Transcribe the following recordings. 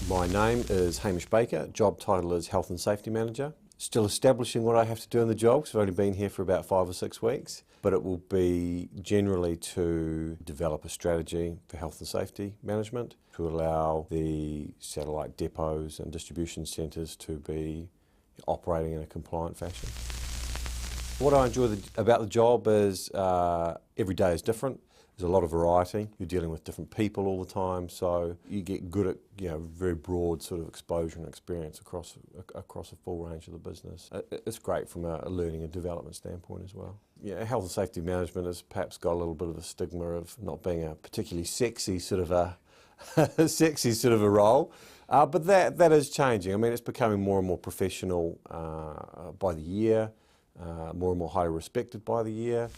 My name is Hamish Baker, job title is Health and Safety Manager. Still establishing what I have to do in the job because I've only been here for about 5 or 6 weeks, but it will be generally to develop a strategy for health and safety management to allow the satellite depots and distribution centres to be operating in a compliant fashion. What I enjoy about the job is every day is different. There's a lot of variety. You're dealing with different people all the time, so you get good at very broad sort of exposure and experience across a full range of the business. It's great from a learning and development standpoint as well. Yeah, health and safety management has perhaps got a little bit of a stigma of not being a particularly sexy sort of a role, but that is changing. I mean, it's becoming more and more professional by the year, more and more highly respected by the year.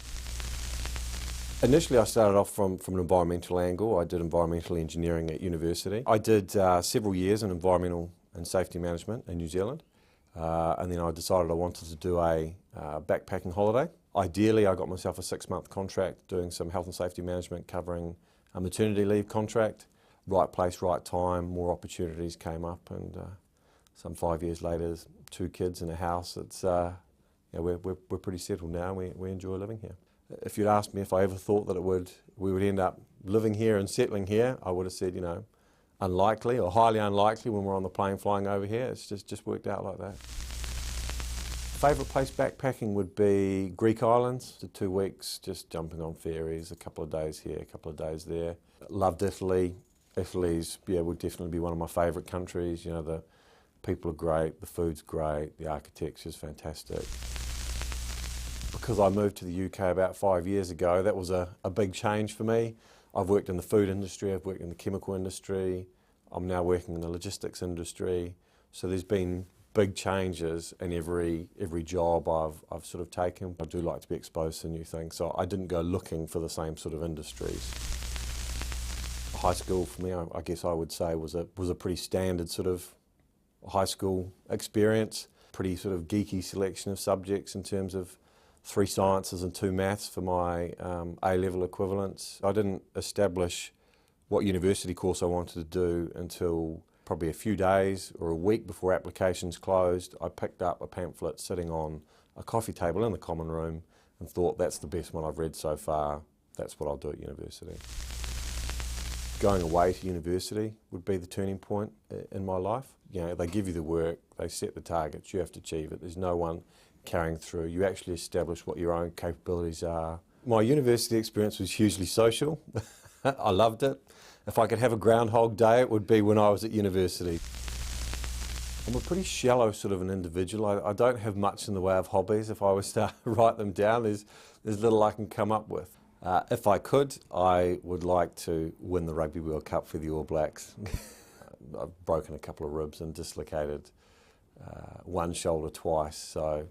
Initially, I started off from an environmental angle. I did environmental engineering at university. I did several years in environmental and safety management in New Zealand, and then I decided I wanted to do a backpacking holiday. Ideally, I got myself a 6-month contract doing some health and safety management covering a maternity leave contract. Right place, right time, more opportunities came up, and some 5 years later, 2 kids in a house. It's we're pretty settled now. We enjoy living here. If you'd asked me if I ever thought that we would end up living here and settling here, I would have said, unlikely or highly unlikely when we're on the plane flying over here. It's just worked out like that. Favourite place backpacking would be Greek islands. The 2 weeks, just jumping on ferries, a couple of days here, a couple of days there. Loved Italy. Italy's would definitely be one of my favourite countries. The people are great, the food's great, the architecture's fantastic. Because I moved to the UK about 5 years ago, that was a big change for me. I've worked in the food industry, I've worked in the chemical industry, I'm now working in the logistics industry. So there's been big changes in every job I've sort of taken. I do like to be exposed to new things, so I didn't go looking for the same sort of industries. High school for me, I guess I would say, was a pretty standard sort of high school experience. Pretty sort of geeky selection of subjects in terms of 3 sciences and 2 maths for my A-level equivalents. I didn't establish what university course I wanted to do until probably a few days or a week before applications closed. I picked up a pamphlet sitting on a coffee table in the common room and thought, that's the best one I've read so far, that's what I'll do at university. Going away to university would be the turning point in my life. They give you the work, they set the targets, you have to achieve it. There's no one carrying through. You actually establish what your own capabilities are. My university experience was hugely social. I loved it. If I could have a Groundhog Day, it would be when I was at university. I'm a pretty shallow sort of an individual. I don't have much in the way of hobbies. If I was to write them down, there's little I can come up with. If I could, I would like to win the Rugby World Cup for the All Blacks. I've broken a couple of ribs and dislocated one shoulder twice, so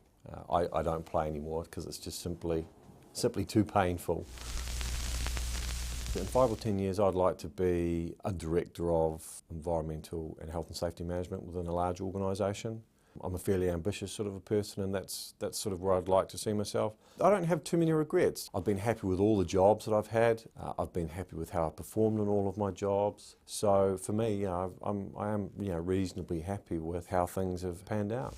I don't play anymore because it's just simply too painful. In 5 or 10 years, I'd like to be a director of environmental and health and safety management within a large organisation. I'm a fairly ambitious sort of a person, and that's sort of where I'd like to see myself. I don't have too many regrets. I've been happy with all the jobs that I've had. I've been happy with how I performed in all of my jobs. So for me, I am reasonably happy with how things have panned out.